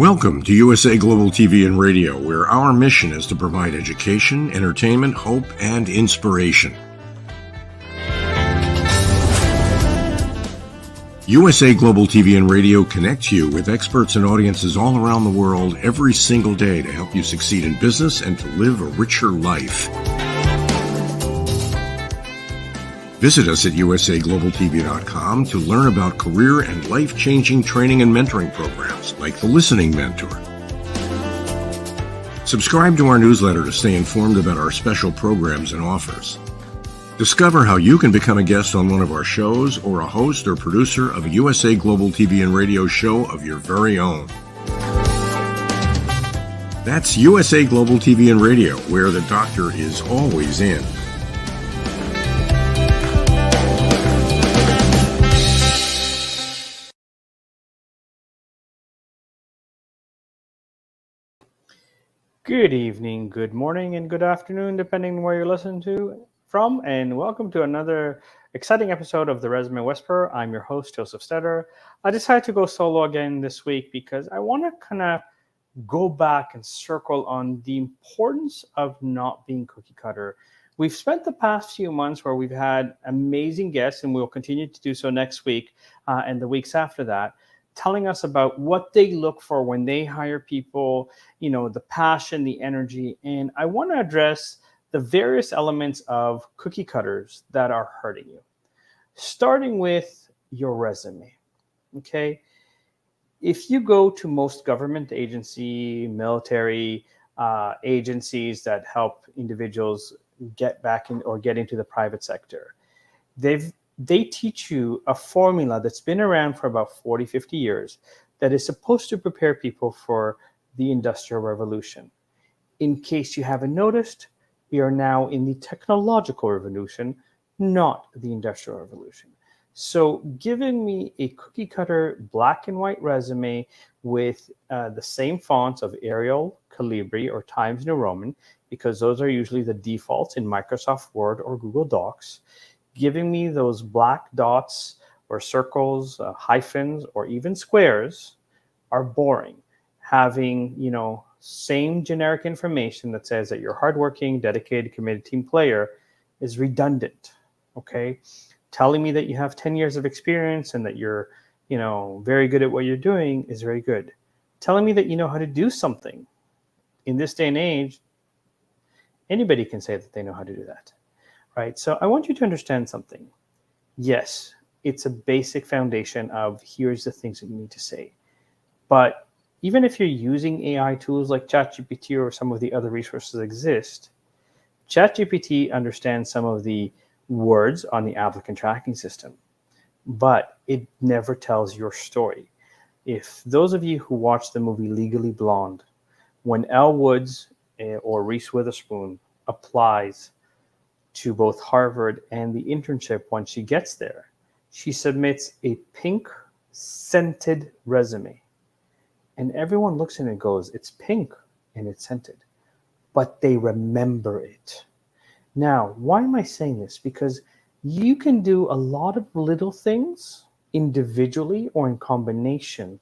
Welcome to USA Global TV and Radio, where our mission is to provide education, entertainment, hope, and inspiration. USA Global TV and Radio connects you with experts and audiences all around the world every single day to help you succeed in business and to live a richer life. Visit us at usaglobaltv.com to learn about career and life-changing training and mentoring programs like the Listening Mentor. Subscribe to our newsletter to stay informed about our special programs and offers. Discover how you can become a guest on one of our shows or a host or producer of a USA Global TV and Radio show of your very own. That's USA Global TV and Radio, where the doctor is always in. Good evening, good morning, and good afternoon, depending on where you're listening from, and welcome to another exciting episode of the Resume Whisperer. I'm your host, JosefStetter. I decided to go solo again this week because I want to kind of go back and circle on the importance of not being cookie cutter. We've spent the past few months where we've had amazing guests, and we'll continue to do so next week and the weeks after that, telling us about what they look for when they hire people, the passion, the energy. And I want to address the various elements of cookie cutters that are hurting you, starting with your resume. Okay. If you go to most government agency, military agencies that help individuals get back in or get into the private sector, they teach you a formula that's been around for about 40, 50 years that is supposed to prepare people for the Industrial Revolution. In case you haven't noticed, we are now in the technological revolution, not the Industrial Revolution. So giving me a cookie cutter black and white resume with the same fonts of Arial, Calibri, or Times New Roman, because those are usually the defaults in Microsoft Word or Google Docs, giving me those black dots or circles, hyphens, or even squares are boring. Having, same generic information that says that you're hardworking, dedicated, committed team player is redundant, okay? Telling me that you have 10 years of experience and that you're, very good at what you're doing is very good. Telling me that you know how to do something. In this day and age, anybody can say that they know how to do that. Right. So I want you to understand something. Yes, it's a basic foundation of here's the things that you need to say. But even if you're using AI tools like ChatGPT or some of the other resources that exist, ChatGPT understands some of the words on the applicant tracking system, but it never tells your story. If those of you who watched the movie Legally Blonde, when Elle Woods or Reese Witherspoon applies to both Harvard and the internship, when she gets there, she submits a pink scented resume. And everyone looks at it and goes, it's pink and it's scented. But they remember it. Now, why am I saying this? Because you can do a lot of little things individually or in combination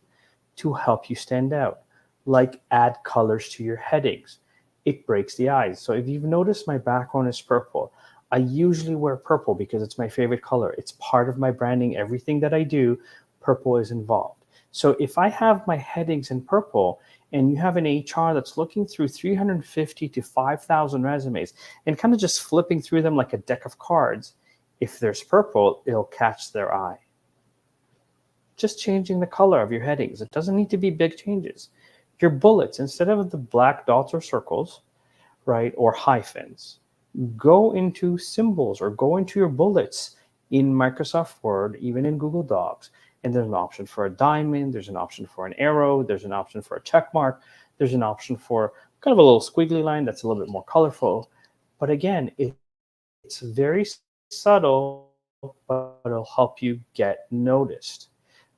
to help you stand out, like add colors to your headings. It breaks the eyes. So if you've noticed, my background is purple. I usually wear purple because it's my favorite color. It's part of my branding. Everything that I do, purple is involved. So if I have my headings in purple and you have an HR that's looking through 350 to 5,000 resumes and kind of just flipping through them like a deck of cards, if there's purple, it'll catch their eye. Just changing the color of your headings. It doesn't need to be big changes. Your bullets, instead of the black dots or circles, right, or hyphens, go into symbols or go into your bullets in Microsoft Word, even in Google Docs. And there's an option for a diamond, there's an option for an arrow, there's an option for a check mark, there's an option for kind of a little squiggly line that's a little bit more colorful. But again, it's very subtle, but it'll help you get noticed.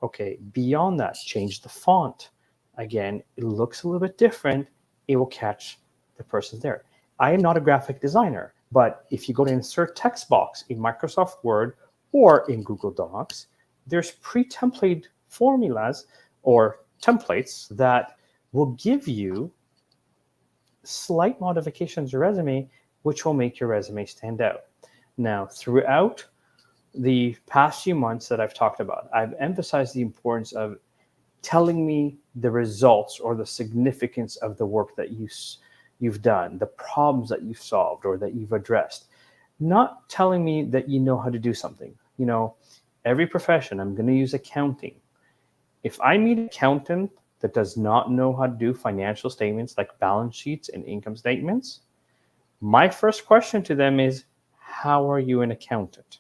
Okay, beyond that, change the font. Again, it looks a little bit different. It will catch the person there. I am not a graphic designer, but if you go to insert text box in Microsoft Word or in Google Docs, there's pre-templated formulas or templates that will give you slight modifications to your resume, which will make your resume stand out. Now, throughout the past few months that I've talked about, I've emphasized the importance of telling me the results or the significance of the work that you've done, the problems that you've solved or that you've addressed. Not telling me that you know how to do something. Every profession, I'm going to use accounting. If I meet an accountant that does not know how to do financial statements like balance sheets and income statements, my first question to them is, how are you an accountant?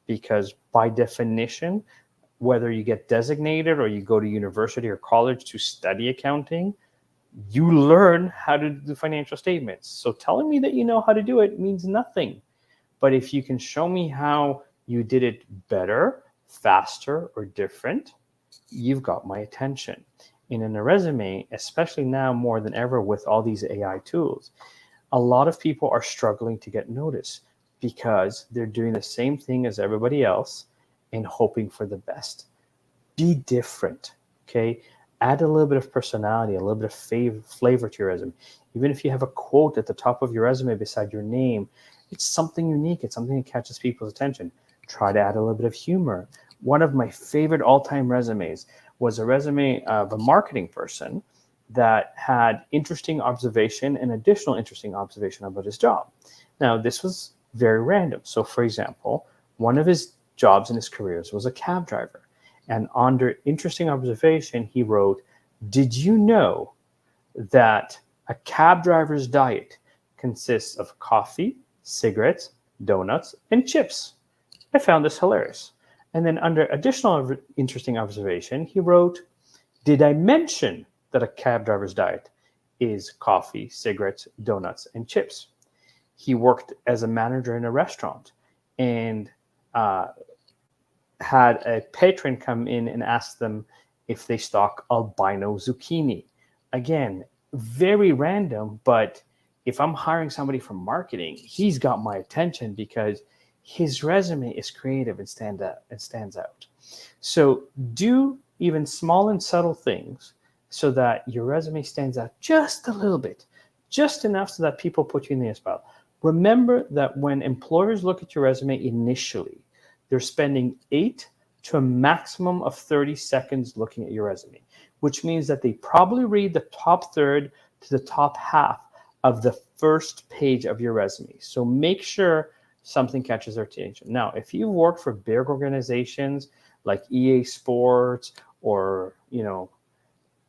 Because by definition, whether you get designated or you go to university or college to study accounting, you learn how to do financial statements. So telling me that you know how to do it means nothing. But if you can show me how you did it better, faster, or different, you've got my attention. And in a resume, especially now more than ever with all these AI tools, a lot of people are struggling to get noticed because they're doing the same thing as everybody else and hoping for the best. Be different, okay? Add a little bit of personality, a little bit of flavor to your resume. Even if you have a quote at the top of your resume beside your name, it's something unique. It's something that catches people's attention. Try to add a little bit of humor. One of my favorite all-time resumes was a resume of a marketing person that had interesting observation and additional interesting observation about his job. Now, this was very random. So, for example, one of his jobs in his careers was a cab driver. And under interesting observation, he wrote, "Did you know that a cab driver's diet consists of coffee, cigarettes, donuts, and chips?" I found this hilarious. And then under additional interesting observation, he wrote, "Did I mention that a cab driver's diet is coffee, cigarettes, donuts, and chips?" He worked as a manager in a restaurant and had a patron come in and ask them if they stock albino zucchini. Again, very random, but if I'm hiring somebody from marketing, he's got my attention because his resume is creative and stands out. So do even small and subtle things so that your resume stands out just a little bit, just enough so that people put you in the spot. Remember that when employers look at your resume initially, they're spending 8 to a maximum of 30 seconds looking at your resume, which means that they probably read the top third to the top half of the first page of your resume. So make sure something catches their attention. Now, if you've worked for big organizations like EA Sports or,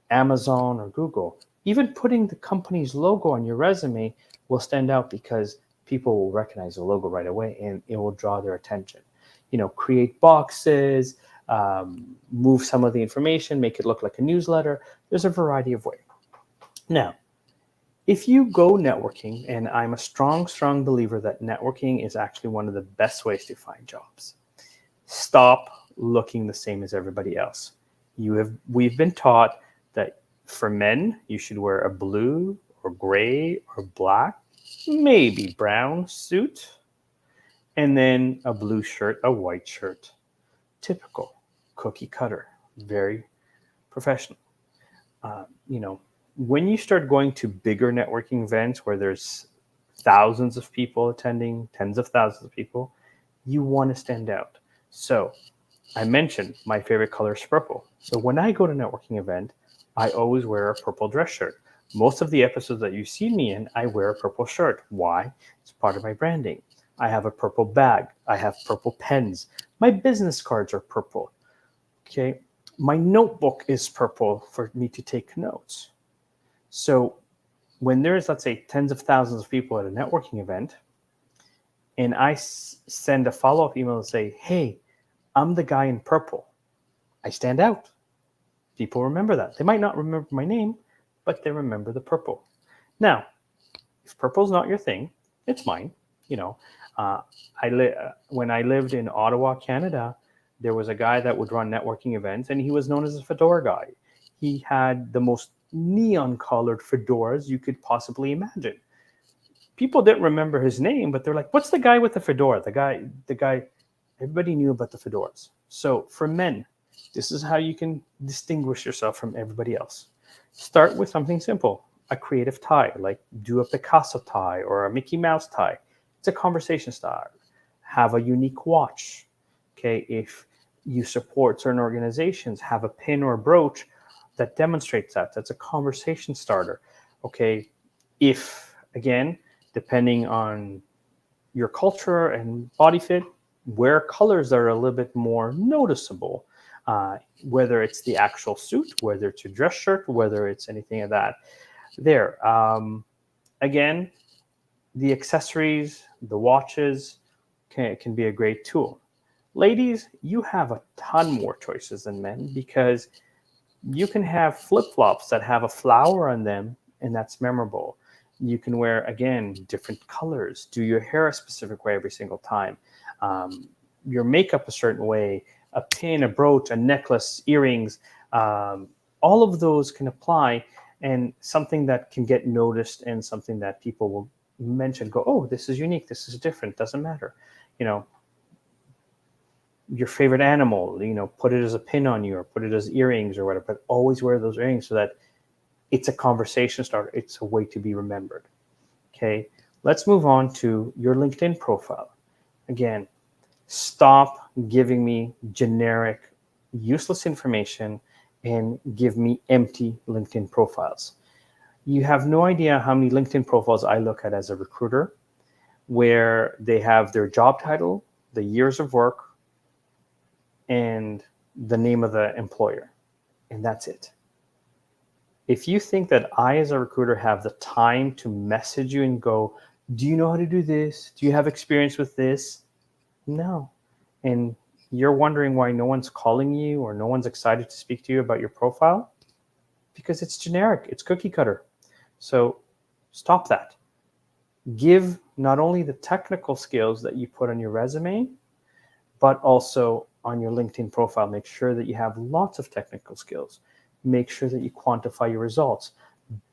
Amazon or Google, even putting the company's logo on your resume will stand out because people will recognize the logo right away and it will draw their attention. Create boxes, move some of the information, make it look like a newsletter. There's a variety of ways. Now, if you go networking, and I'm a strong believer that networking is actually one of the best ways to find jobs. Stop looking the same as everybody else. We've been taught that for men, you should wear a blue or gray or black, maybe brown suit, and then a blue shirt, a white shirt. Typical, cookie cutter, very professional. When you start going to bigger networking events where there's thousands of people attending, tens of thousands of people, you want to stand out. So I mentioned my favorite color is purple. So when I go to a networking event, I always wear a purple dress shirt. Most of the episodes that you see me in, I wear a purple shirt. Why? It's part of my branding. I have a purple bag. I have purple pens. My business cards are purple. Okay. My notebook is purple for me to take notes. So when there's, let's say, tens of thousands of people at a networking event, and I send a follow-up email and say, "Hey, I'm the guy in purple," I stand out. People remember that. They might not remember my name, but they remember the purple. Now, if purple's not your thing, it's mine. When I lived in Ottawa, Canada, there was a guy that would run networking events, and he was known as a fedora guy. He had the most neon-colored fedoras you could possibly imagine. People didn't remember his name, but they're like, "What's the guy with the fedora?" The guy. Everybody knew about the fedoras. So for men, this is how you can distinguish yourself from everybody else. Start with something simple, a creative tie, like do a Picasso tie or a Mickey Mouse tie. It's a conversation starter. Have a unique watch. Okay, if you support certain organizations, have a pin or brooch that demonstrates that. That's a conversation starter. Okay, if again, depending on your culture and body fit, wear colors that are a little bit more noticeable. Whether it's the actual suit, whether it's your dress shirt, whether it's anything of that. There. Again, the accessories, the watches can be a great tool. Ladies, you have a ton more choices than men because you can have flip-flops that have a flower on them, and that's memorable. You can wear, again, different colors, do your hair a specific way every single time, your makeup a certain way, a pin, a brooch, a necklace, earrings, all of those can apply, and something that can get noticed and something that people will mention, go, oh, this is unique, this is different, doesn't matter. You know, your favorite animal, put it as a pin on you or put it as earrings or whatever, but always wear those earrings so that it's a conversation starter. It's a way to be remembered. Okay, let's move on to your LinkedIn profile. Again, stop giving me generic, useless information and give me empty LinkedIn profiles. You have no idea how many LinkedIn profiles I look at as a recruiter where they have their job title, the years of work, and the name of the employer, and that's it. If you think that I, as a recruiter, have the time to message you and go, do you know how to do this? Do you have experience with this? No. And you're wondering why no one's calling you or no one's excited to speak to you about your profile? Because it's generic, it's cookie cutter. So stop that. Give not only the technical skills that you put on your resume, but also on your LinkedIn profile. Make sure that you have lots of technical skills. Make sure that you quantify your results.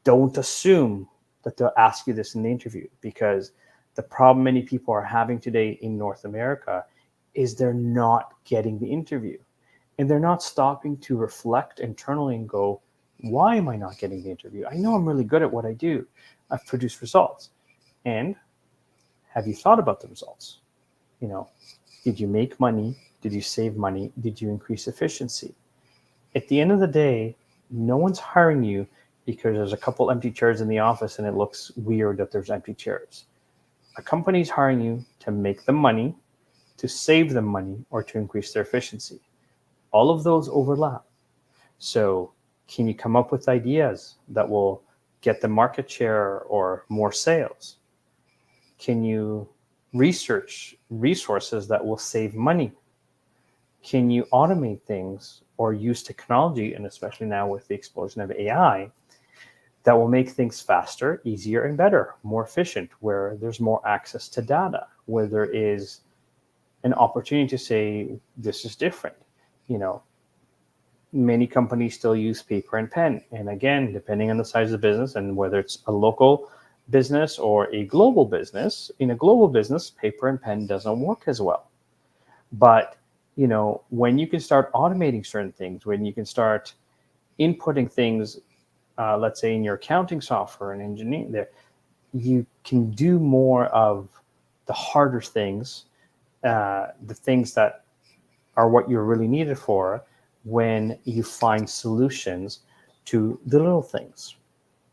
Don't assume that they'll ask you this in the interview, because the problem many people are having today in North America is they're not getting the interview. And they're not stopping to reflect internally and go, why am I not getting the interview? I know I'm really good at what I do. I've produced results. And have you thought about the results? Did you make money? Did you save money? Did you increase efficiency? At the end of the day, no one's hiring you because there's a couple empty chairs in the office and it looks weird that there's empty chairs. A company's hiring you to make them money, to save them money, or to increase their efficiency. All of those overlap. So can you come up with ideas that will get the market share or more sales? Can you research resources that will save money? Can you automate things or use technology, and especially now with the explosion of AI, that will make things faster, easier, and better, more efficient, where there's more access to data, where there is an opportunity to say, this is different. Many companies still use paper and pen. And again, depending on the size of the business and whether it's a local business or a global business, in a global business, paper and pen doesn't work as well. But when you can start automating certain things, when you can start inputting things, let's say in your accounting software and engineering, there, you can do more of the harder things, the things that are what you're really needed for, when you find solutions to the little things.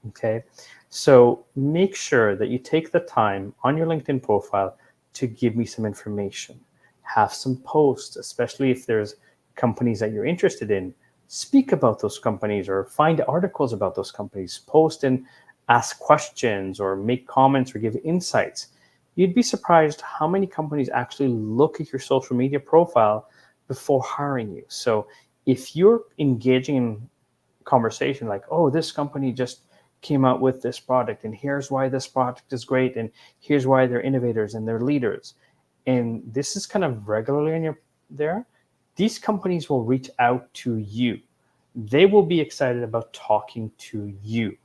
Okay, so make sure that you take the time on your LinkedIn profile to give me some information. Have some posts, especially if there's companies that you're interested in. Speak about those companies or find articles about those companies. Post and ask questions or make comments or give insights. You'd be surprised how many companies actually look at your social media profile before hiring you. So if you're engaging in conversation like, oh, this company just came out with this product, and here's why this product is great, and here's why they're innovators and they're leaders, and this is kind of regularly in your there, these companies will reach out to you. They will be excited about talking to you.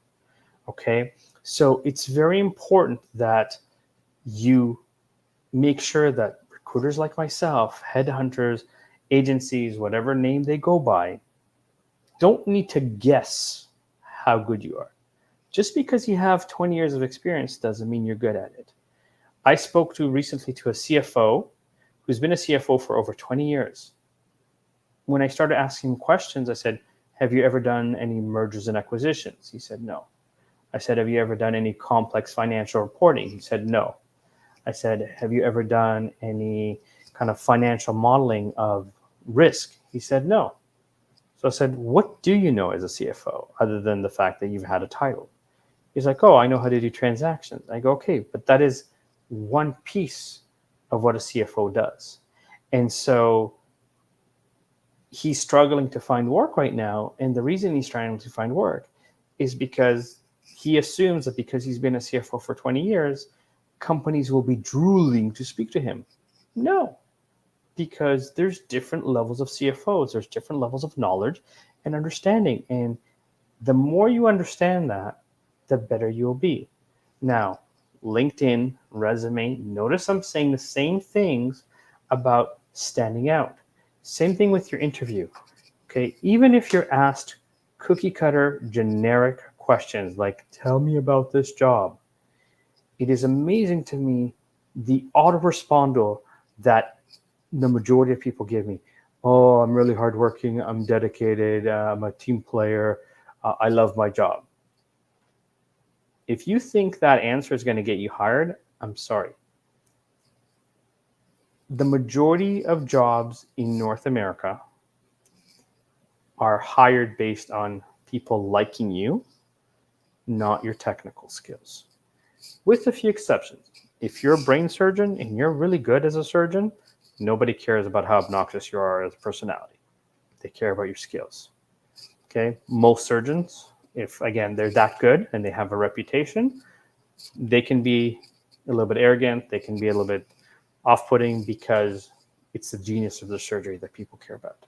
Okay, so it's very important that you make sure that recruiters like myself, headhunters, agencies, whatever name they go by, don't need to guess how good you are. Just because you have 20 years of experience doesn't mean you're good at it. I spoke recently to a CFO who's been a CFO for over 20 years. When I started asking him questions, I said, have you ever done any mergers and acquisitions? He said, no. I said, have you ever done any complex financial reporting? He said, no. I said, have you ever done any kind of financial modeling of risk? He said, no. So I said, what do you know as a CFO other than the fact that you've had a title? He's like, oh, I know how to do transactions. I go, okay, but that is one piece of what a CFO does. And so he's struggling to find work right now. And the reason he's trying to find work is because he assumes that because he's been a CFO for 20 years, companies will be drooling to speak to him. No, because there's different levels of CFOs. There's different levels of knowledge and understanding. And the more you understand that, the better you'll be. Now, LinkedIn, resume, notice I'm saying the same things about standing out. Same thing with your interview. Okay, even if you're asked cookie cutter generic questions like, tell me about this job, it is amazing to me the autoresponder that the majority of people give me. Oh, I'm really hardworking, I'm dedicated, I'm a team player, I love my job. If you think that answer is going to get you hired, I'm sorry. The majority of jobs in North America are hired based on people liking you, not your technical skills. With a few exceptions. If you're a brain surgeon and you're really good as a surgeon, nobody cares about how obnoxious you are as a personality. They care about your skills. Okay? Most surgeons, if again they're that good and they have a reputation, they can be a little bit arrogant, they can be a little bit off-putting because it's the genius of the surgery that people care about.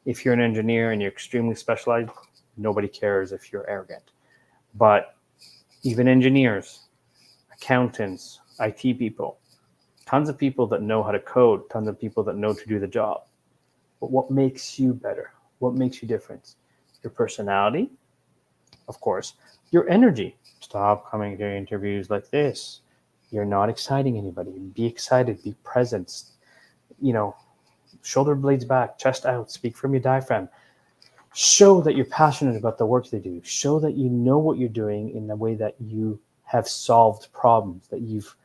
If you're an engineer and you're extremely specialized, nobody cares if you're arrogant. But even engineers, accountants, IT people, tons of people that know how to code, tons of people that know to do the job. But what makes you better? What makes you different? Your personality, of course, your energy. Stop coming to interviews like this. You're not exciting anybody. Be excited, be present. Shoulder blades back, chest out, speak from your diaphragm. Show that you're passionate about the work they do. Show that you know what you're doing in the way that you have solved problems, that you've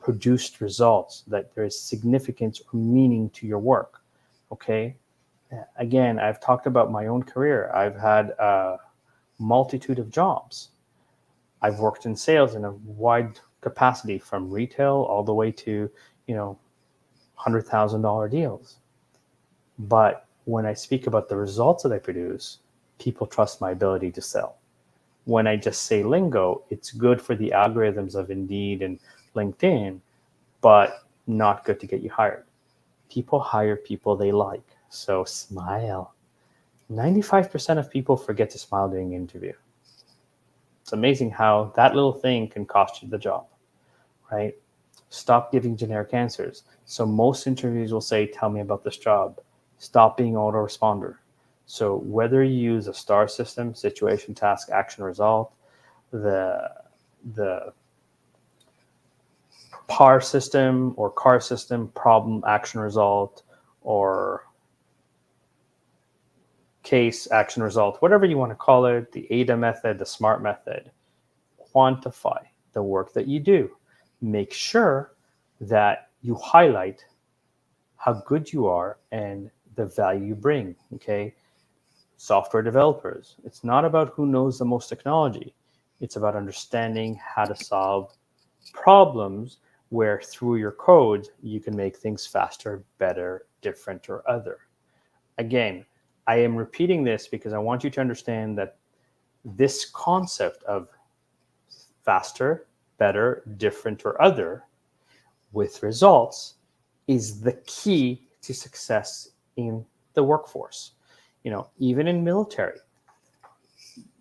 produced results, that there is significance or meaning to your work. Okay? Again, I've talked about my own career. I've had a multitude of jobs. I've worked in sales in a wide capacity, from retail all the way to, $100,000 deals. But when I speak about the results that I produce, people trust my ability to sell. When I just say lingo, it's good for the algorithms of Indeed and LinkedIn, but not good to get you hired. People hire people they like. So smile. 95% of people forget to smile during an interview. It's amazing how that little thing can cost you the job, right? Stop giving generic answers. So most interviews will say, tell me about this job. Stop being autoresponder. So whether you use a STAR system, situation, task, action, result, the PAR system or CAR system, problem, action, result, or case, action, result, whatever you want to call it, the ADA method, the SMART method, quantify the work that you do. Make sure that you highlight how good you are and the value you bring, okay? Software developers, it's not about who knows the most technology. It's about understanding how to solve problems where through your code, you can make things faster, better, different, or other. Again, I am repeating this because I want you to understand that this concept of faster, better, different, or other with results is the key to success in the workforce. Even in military,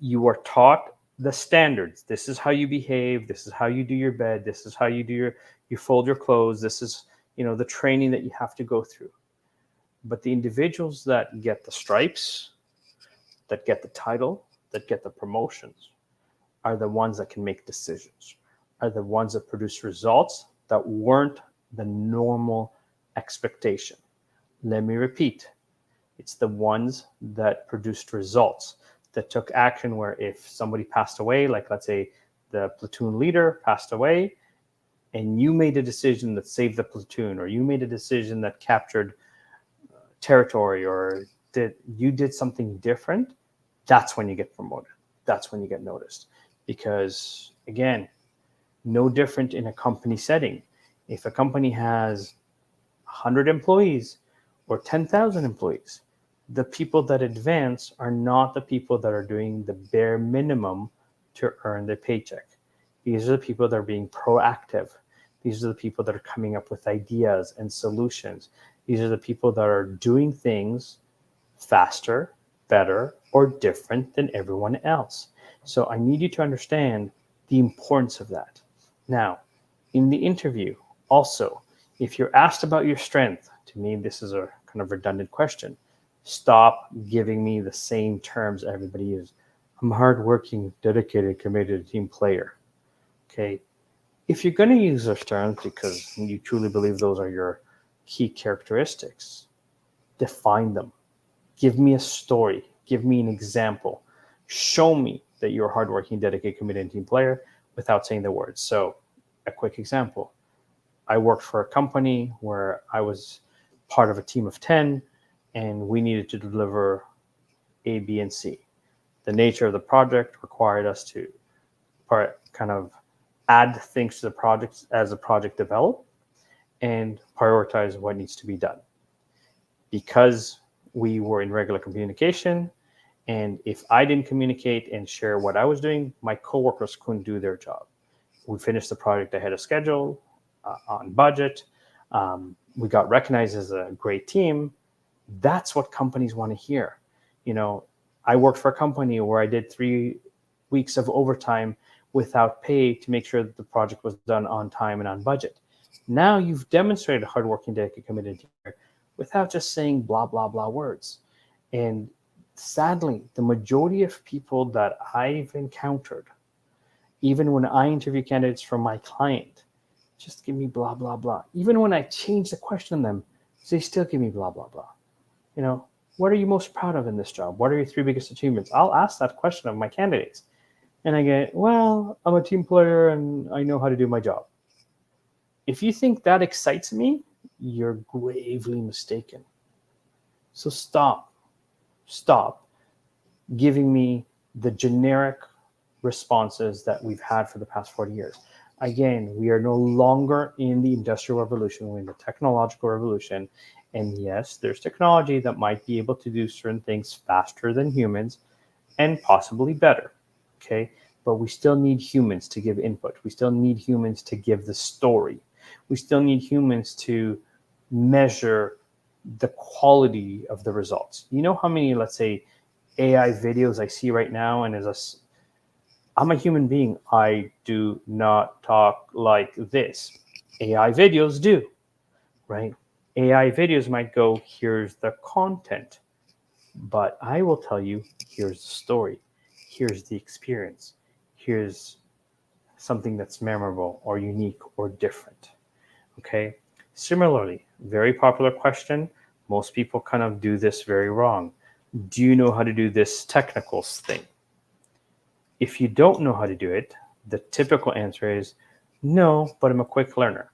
you are taught the standards. This is how you behave. This is how you do your bed. This is how you fold your clothes. This is, the training that you have to go through. But the individuals that get the stripes, that get the title, that get the promotions, are the ones that can make decisions, are the ones that produce results that weren't the normal expectation. Let me repeat, it's the ones that produced results, that took action where if somebody passed away, like let's say the platoon leader passed away, and you made a decision that saved the platoon, or you made a decision that captured territory, or you did something different, that's when you get promoted. That's when you get noticed. Because again, no different in a company setting. If a company has 100 employees or 10,000 employees, the people that advance are not the people that are doing the bare minimum to earn their paycheck. These are the people that are being proactive. These are the people that are coming up with ideas and solutions. These are the people that are doing things faster, better, or different than everyone else. So I need you to understand the importance of that. Now, in the interview, also, if you're asked about your strength, to me, this is a kind of redundant question. Stop giving me the same terms everybody uses. I'm hardworking, dedicated, committed team player. Okay. If you're going to use those terms because you truly believe those are your key characteristics, define them. Give me a story. Give me an example. Show me that you're a hardworking, dedicated, committed team player without saying the words. So, a quick example. I worked for a company where I was part of a team of 10, and we needed to deliver A, B, and C. The nature of the project required us to kind of add things to the project as the project developed and prioritize what needs to be done. Because we were in regular communication, and if I didn't communicate and share what I was doing, my coworkers couldn't do their job. We finished the project ahead of schedule, on budget. We got recognized as a great team. That's what companies want to hear. You know, I worked for a company where I did 3 weeks of overtime without pay to make sure that the project was done on time and on budget. Now you've demonstrated hardworking, dedicated, committed team without just saying blah, blah, blah words. And sadly, the majority of people that I've encountered, even when I interview candidates from my client, just give me blah, blah, blah. Even when I change the question on them, they still give me blah, blah, blah. You know, what are you most proud of in this job? What are your 3 biggest achievements? I'll ask that question of my candidates. And I get, well, I'm a team player and I know how to do my job. If you think that excites me, you're gravely mistaken. So stop giving me the generic responses that we've had for the past 40 years. Again, we are no longer in the Industrial Revolution, we're in the technological revolution. And yes, there's technology that might be able to do certain things faster than humans and possibly better, okay? But we still need humans to give input. We still need humans to give the story. We still need humans to measure the quality of the results. You know how many, let's say, AI videos I see right now, and I'm a human being. I do not talk like this. AI videos do, right? AI videos might go, here's the content, but I will tell you, here's the story, here's the experience, here's something that's memorable or unique or different, okay? Similarly, very popular question, most people kind of do this very wrong. Do you know how to do this technicals thing? If you don't know how to do it, the typical answer is, no, but I'm a quick learner.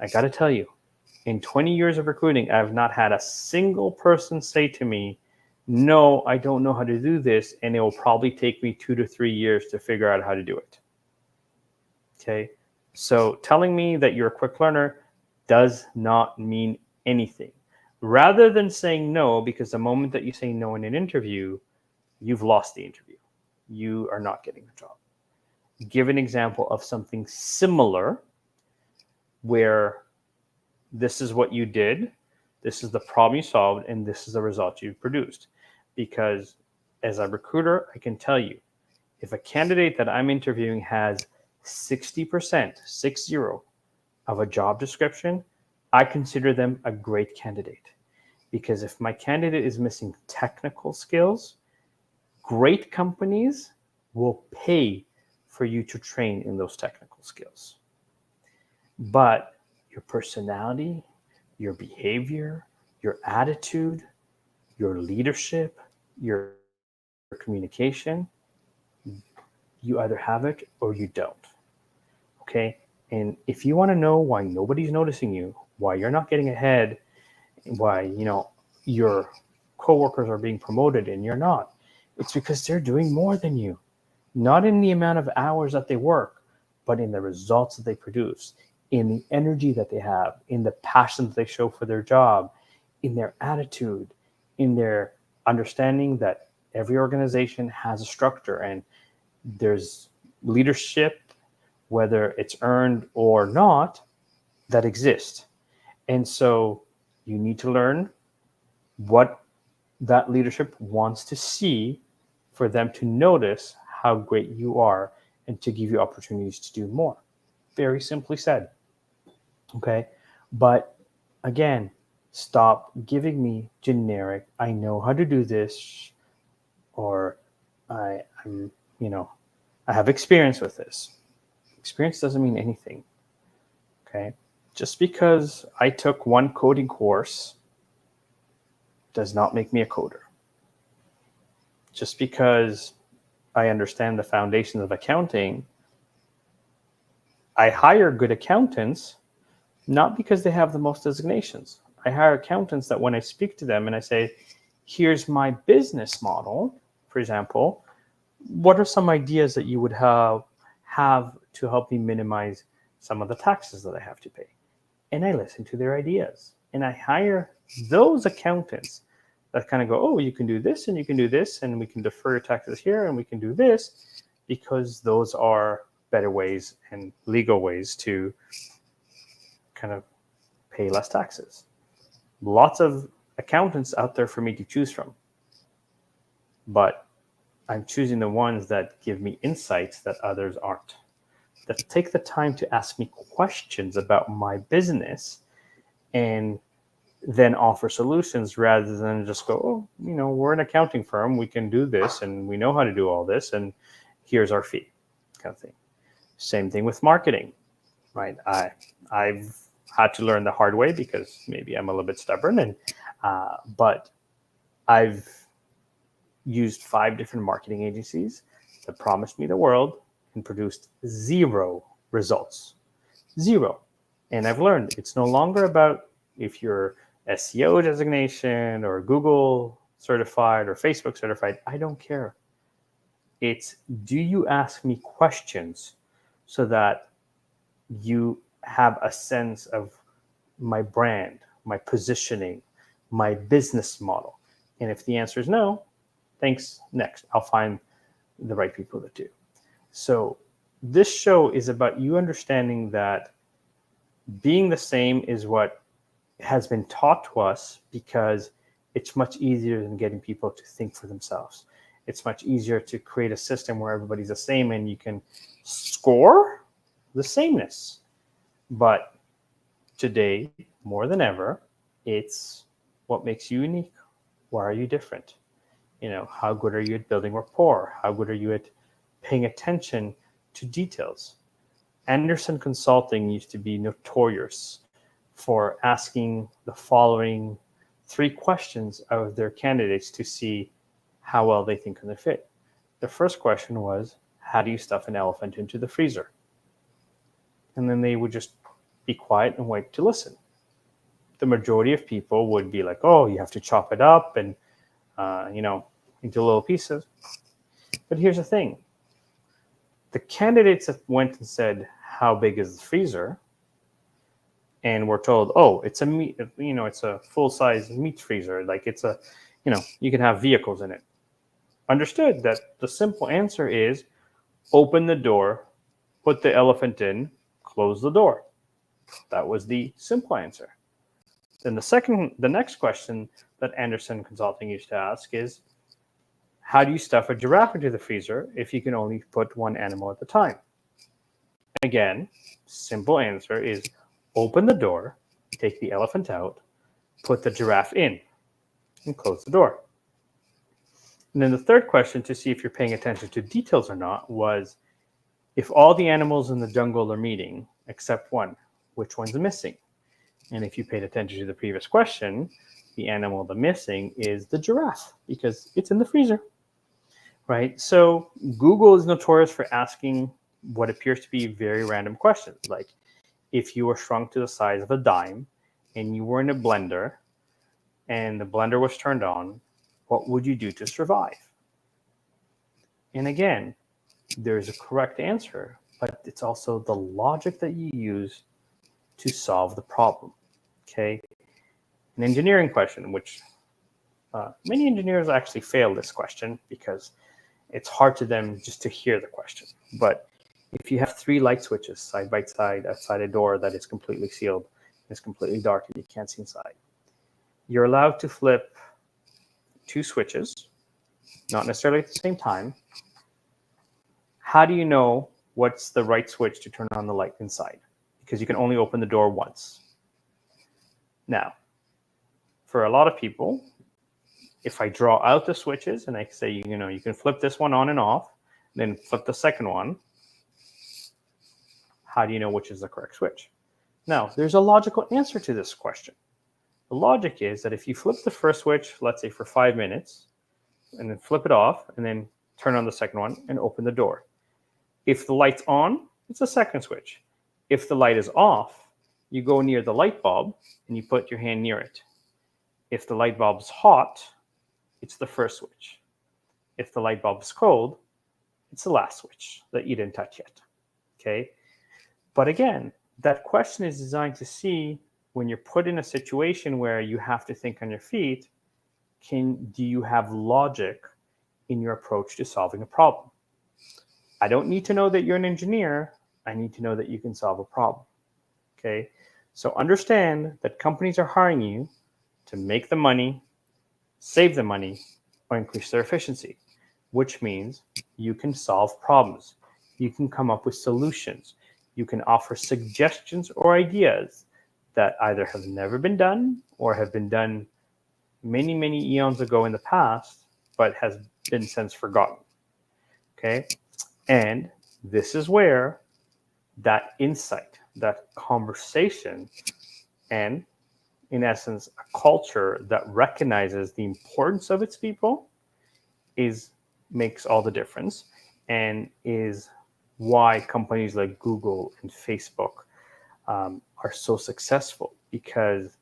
I got to tell you, in 20 years of recruiting, I have not had a single person say to me, no, I don't know how to do this, and it will probably take me 2 to 3 years to figure out how to do it. Okay, so telling me that you're a quick learner does not mean anything. Rather than saying no, because the moment that you say no in an interview, you've lost the interview. You are not getting the job. Give an example of something similar where this is what you did, this is the problem you solved, and this is the result you produced. Because as a recruiter, I can tell you, if a candidate that I'm interviewing has 60%, 60, of a job description, I consider them a great candidate. Because if my candidate is missing technical skills, great companies will pay for you to train in those technical skills. But your personality, your behavior, your attitude, your leadership, your communication, you either have it or you don't. Okay? And if you want to know why nobody's noticing you, why you're not getting ahead, why, your coworkers are being promoted and you're not, it's because they're doing more than you. Not in the amount of hours that they work, but in the results that they produce, in the energy that they have, in the passion that they show for their job, in their attitude, in their understanding that every organization has a structure and there's leadership, whether it's earned or not, that exists. And so you need to learn what that leadership wants to see for them to notice how great you are and to give you opportunities to do more. Very simply said. Okay. But again, stop giving me generic, I know how to do this, or I'm, I have experience with this. Experience doesn't mean anything. Okay. Just because I took one coding course does not make me a coder. Just because I understand the foundations of accounting, I hire good accountants, not because they have the most designations. I hire accountants that when I speak to them and I say, here's my business model, for example, what are some ideas that you would have to help me minimize some of the taxes that I have to pay? And I listen to their ideas. And I hire those accountants that kind of go, oh, you can do this and you can do this, and we can defer your taxes here and we can do this, because those are better ways and legal ways to kind of pay less taxes. Lots of accountants out there for me to choose from. But I'm choosing the ones that give me insights that others aren't, that take the time to ask me questions about my business and then offer solutions rather than just go, oh, we're an accounting firm, we can do this and we know how to do all this and here's our fee, kind of thing. Same thing with marketing, right? I've had to learn the hard way because maybe I'm a little bit stubborn, but I've used 5 different marketing agencies that promised me the world and produced 0 results. 0. And I've learned it's no longer about if you're SEO designation or Google certified or Facebook certified. I don't care. It's, do you ask me questions so that you have a sense of my brand, my positioning, my business model? And if the answer is no, thanks, next. I'll find the right people that do. So this show is about you understanding that being the same is what has been taught to us, because it's much easier than getting people to think for themselves. It's much easier to create a system where everybody's the same and you can score the sameness. But today, more than ever, it's what makes you unique. Why are you different? How good are you at building rapport? How good are you at paying attention to details? Andersen Consulting used to be notorious for asking the following 3 questions of their candidates to see how well they think they fit. The first question was, how do you stuff an elephant into the freezer? And then they would just be quiet and wait to listen. The majority of people would be like, oh, you have to chop it up and, into little pieces. But here's the thing. The candidates that went and said, how big is the freezer? And we're told, oh, it's a meat, it's a full-size meat freezer. Like it's a, you can have vehicles in it. Understood that the simple answer is open the door, put the elephant in, close the door. That was the simple answer. Then the next question that Andersen Consulting used to ask is, how do you stuff a giraffe into the freezer if you can only put one animal at a time? Again, simple answer is open the door, take the elephant out, put the giraffe in, and close the door. And then the third question, to see if you're paying attention to details or not, was, If all the animals in the jungle are meeting except one, which one's missing? And if you paid attention to the previous question, the animal that's missing is the giraffe because it's in the freezer, right? So Google is notorious for asking what appears to be very random questions, like if you were shrunk to the size of a dime and you were in a blender and the blender was turned on, what would you do to survive? And again, there's a correct answer, but it's also the logic that you use to solve the problem. Okay, an engineering question, which many engineers actually fail this question because it's hard to them just to hear the question. But if you have 3 light switches side by side outside a door that is completely sealed, it's completely dark and you can't see inside, you're allowed to flip 2 switches, not necessarily at the same time. How do you know what's the right switch to turn on the light inside? Because you can only open the door once. Now, for a lot of people, if I draw out the switches and I say, you can flip this one on and off, then flip the second one, how do you know which is the correct switch? Now, there's a logical answer to this question. The logic is that if you flip the first switch, let's say for 5 minutes, and then flip it off, and then turn on the second one and open the door. If the light's on, it's the second switch. If the light is off, you go near the light bulb and you put your hand near it. If the light bulb is hot, it's the first switch. If the light bulb is cold, it's the last switch that you didn't touch yet. Okay? But again, that question is designed to see when you're put in a situation where you have to think on your feet, do you have logic in your approach to solving a problem? I don't need to know that you're an engineer. I need to know that you can solve a problem. Okay? So understand that companies are hiring you to make the money, save the money, or increase their efficiency, which means you can solve problems. You can come up with solutions. You can offer suggestions or ideas that either have never been done or have been done many, many eons ago in the past, but has been since forgotten. Okay? And this is where that insight, that conversation, and in essence, a culture that recognizes the importance of its people makes all the difference, and is why companies like Google and Facebook are so successful, because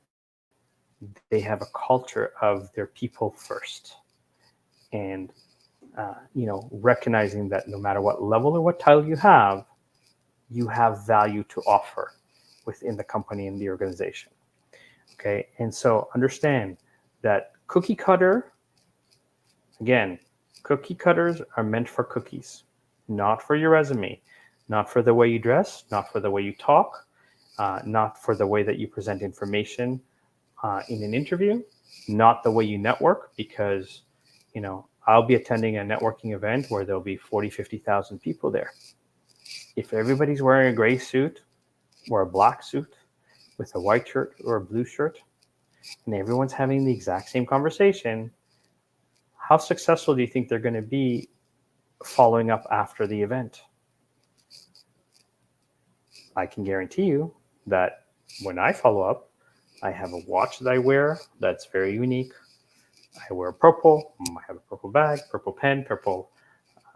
they have a culture of their people first, and recognizing that no matter what level or what title you have value to offer within the company and the organization. Okay, and so understand that cookie cutters are meant for cookies, not for your resume, not for the way you dress, not for the way you talk, not for the way that you present information in an interview, not the way you network, because I'll be attending a networking event where there'll be 40, 50,000 people there. If everybody's wearing a gray suit or a black suit with a white shirt or a blue shirt, and everyone's having the exact same conversation, how successful do you think they're going to be following up after the event? I can guarantee you that when I follow up, I have a watch that I wear that's very unique. I wear purple. I have a purple bag, purple pen, purple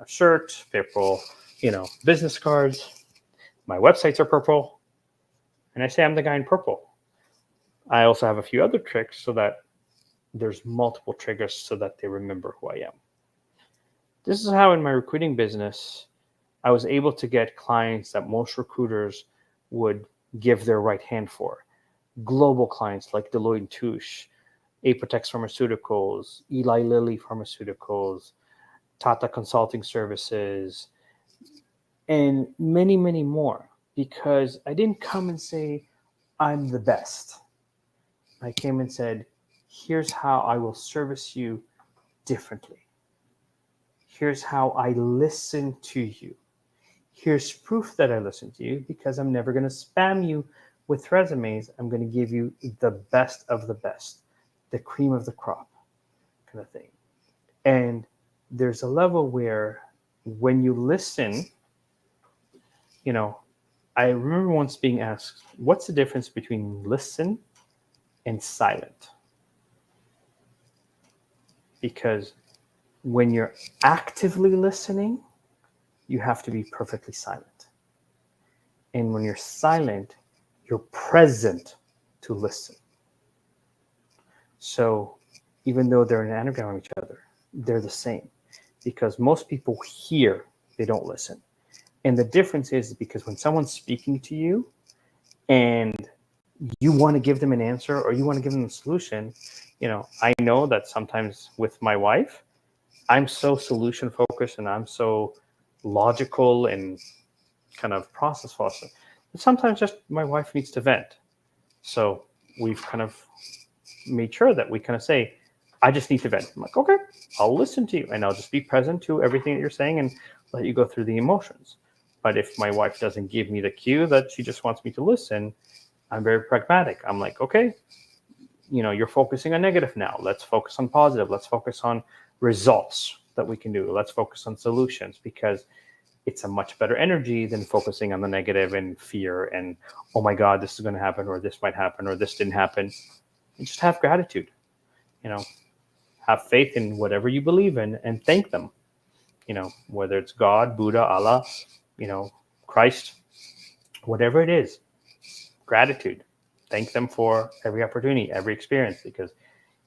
shirt, purple, business cards. My websites are purple. And I say I'm the guy in purple. I also have a few other tricks so that there's multiple triggers so that they remember who I am. This is how in my recruiting business, I was able to get clients that most recruiters would give their right hand for. Global clients like Deloitte & Touche, Apotex Pharmaceuticals, Eli Lilly Pharmaceuticals, Tata Consulting Services, and many, many more, because I didn't come and say, I'm the best. I came and said, here's how I will service you differently. Here's how I listen to you. Here's proof that I listen to you, because I'm never going to spam you with resumes. I'm going to give you the best of the best, the cream of the crop kind of thing. And there's a level where when you listen, I remember once being asked, what's the difference between listen and silent? Because when you're actively listening, you have to be perfectly silent. And when you're silent, you're present to listen. So even though they're an anagram of each other, they're the same. Because most people hear, they don't listen. And the difference is because when someone's speaking to you and you want to give them an answer or you want to give them a solution, I know that sometimes with my wife, I'm so solution focused and I'm so logical and kind of process focused. Sometimes just my wife needs to vent. So we've kind of made sure that we kind of say, I just need to vent. I'm like, okay, I'll listen to you and I'll just be present to everything that you're saying and let you go through the emotions. But if my wife doesn't give me the cue that she just wants me to listen, I'm very pragmatic. I'm like, okay, you're focusing on negative now. Let's focus on positive. Let's focus on results that we can do. Let's focus on solutions because it's a much better energy than focusing on the negative and fear and, oh my God, this is going to happen or this might happen or this didn't happen. And just have gratitude, have faith in whatever you believe in and thank them, whether it's God, Buddha, Allah, Christ, whatever it is, gratitude. Thank them for every opportunity, every experience, because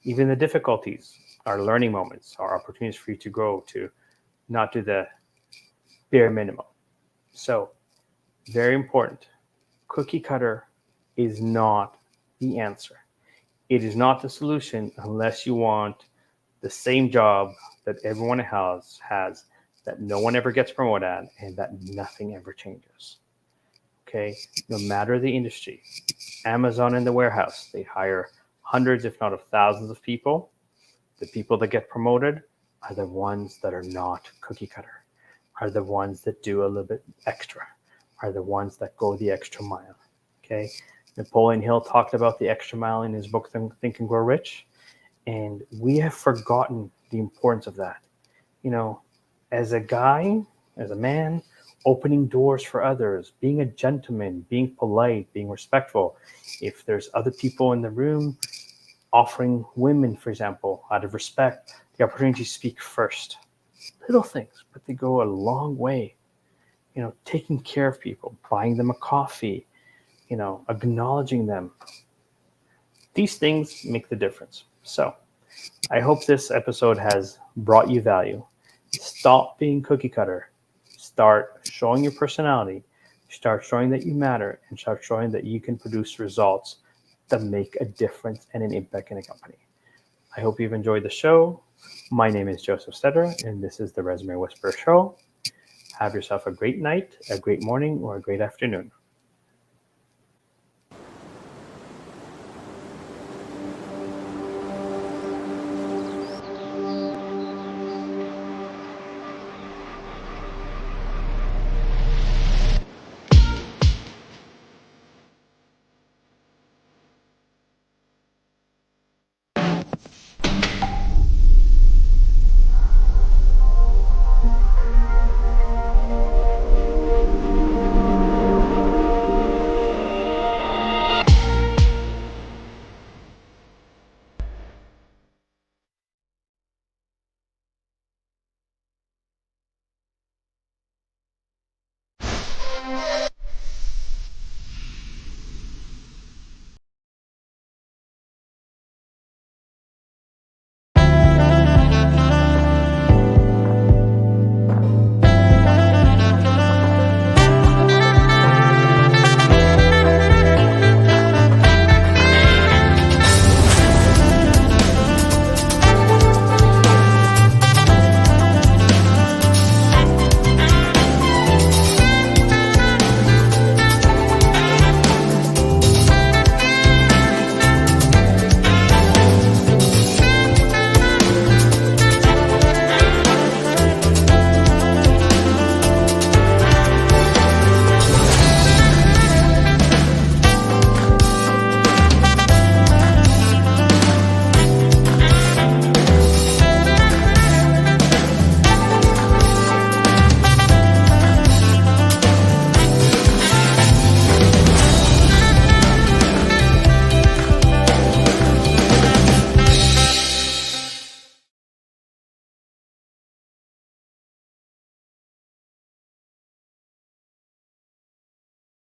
even the difficulties are learning moments, are opportunities for you to grow, to not do the bare minimum. So, very important. Cookie cutter is not the answer. It is not the solution unless you want the same job that everyone has, that no one ever gets promoted at, and that nothing ever changes. Okay? No matter the industry. Amazon in the warehouse, they hire hundreds, if not of thousands of people. The people that get promoted are the ones that are not cookie cutter, are the ones that do a little bit extra, are the ones that go the extra mile. Okay? Napoleon Hill talked about the extra mile in his book, Think and Grow Rich. And we have forgotten the importance of that. As a guy, as a man, opening doors for others, being a gentleman, being polite, being respectful. If there's other people in the room, offering women, for example, out of respect, the opportunity to speak first. Little things, but they go a long way. Taking care of people, buying them a coffee, acknowledging them. These things make the difference. So I hope this episode has brought you value. Stop being cookie cutter. Start showing your personality. Start showing that you matter and start showing that you can produce results that make a difference and an impact in a company. I hope you've enjoyed the show. My name is JosefStetter, and this is the Resume Whisperer Show. Have yourself a great night, a great morning, or a great afternoon.